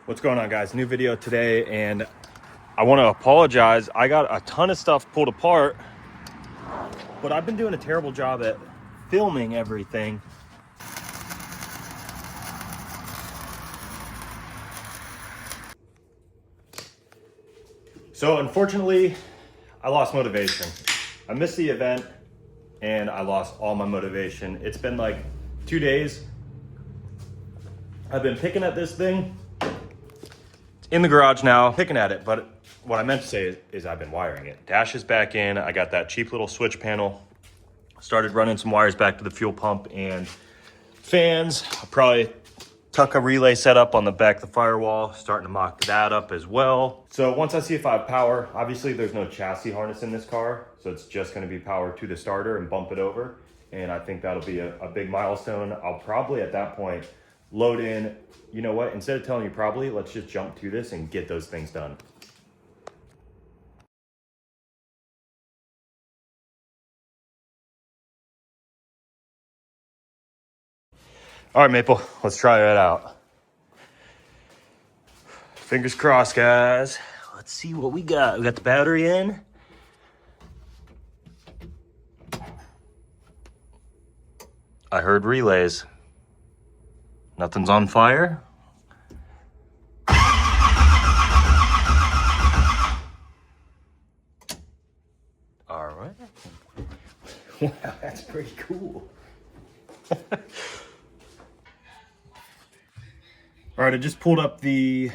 What's going on, guys? New video today, and I want to apologize. I got a ton of stuff pulled apart, but I've been doing a terrible job at filming everything. So unfortunately, I lost motivation. I missed the event and I lost all my motivation. It's been like 2 days. I've been picking at this thing. It's in the garage now, picking at it, but what I meant to say is I've been wiring it. Dash is back in. I got that cheap little switch panel. Started running some wires back to the fuel pump and fans. I'll probably tuck a relay setup on the back of the firewall, starting to mock that up as well. So once I see if I have power, obviously there's no chassis harness in this car, so it's just gonna be power to the starter and bump it over. And I think that'll be a big milestone. I'll probably at that point load in, you know what, instead of telling you probably, let's just jump to this and get those things done. All right, Maple, let's try it out. Fingers crossed, guys. Let's see what we got. We got the battery in. I heard relays. Nothing's on fire. All right. Wow, that's pretty cool. All right, I just pulled up the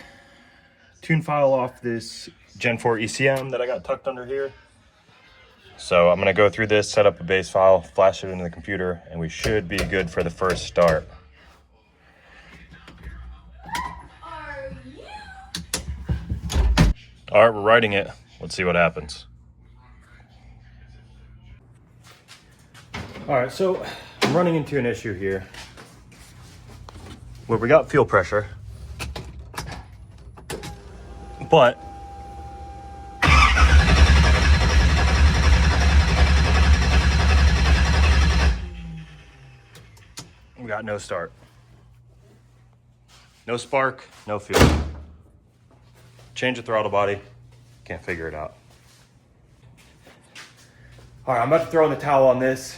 tune file off this Gen 4 ECM that I got tucked under here. So I'm gonna go through this, set up a base file, flash it into the computer, and we should be good for the first start. All right, we're writing it. Let's see what happens. All right, so I'm running into an issue here where we got fuel pressure, but we got no start. No spark, no fuel. Change the throttle body, can't figure it out. All right, I'm about to throw in the towel on this.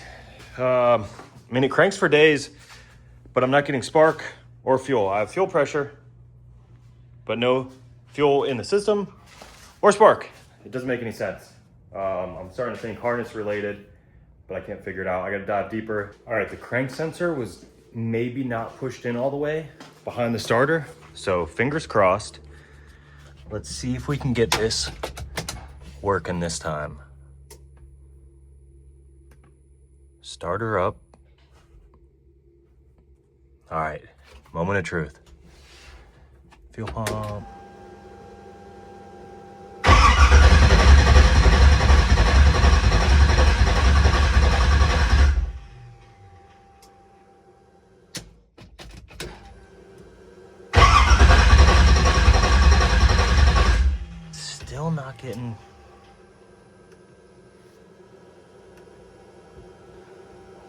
I mean, it cranks for days, but I'm not getting spark or fuel. I have fuel pressure, but no fuel in the system or spark. It doesn't make any sense. I'm starting to think harness related, but I can't figure it out. I gotta dive deeper. All right, the crank sensor was maybe not pushed in all the way behind the starter. So fingers crossed. Let's see if we can get this working this time. Starter up. All right, moment of truth. Fuel pump. Still not getting.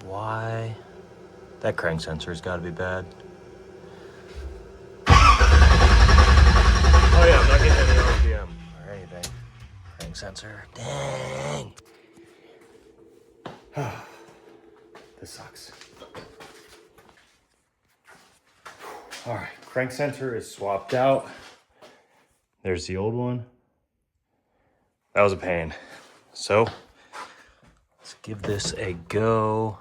Why? That crank sensor's gotta be bad. Oh yeah, I'm not getting any RPM or anything. Crank sensor, dang. This sucks. All right, crank sensor is swapped out. There's the old one. That was a pain. So let's give this a go.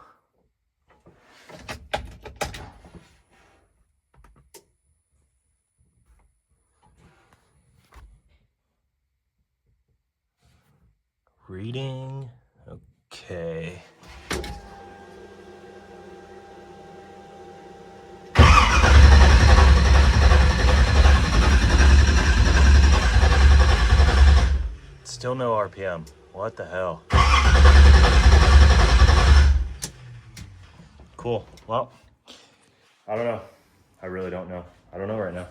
Reading, okay. Still no RPM. What the hell? Cool. Well, I don't know. I really don't know. I don't know right now.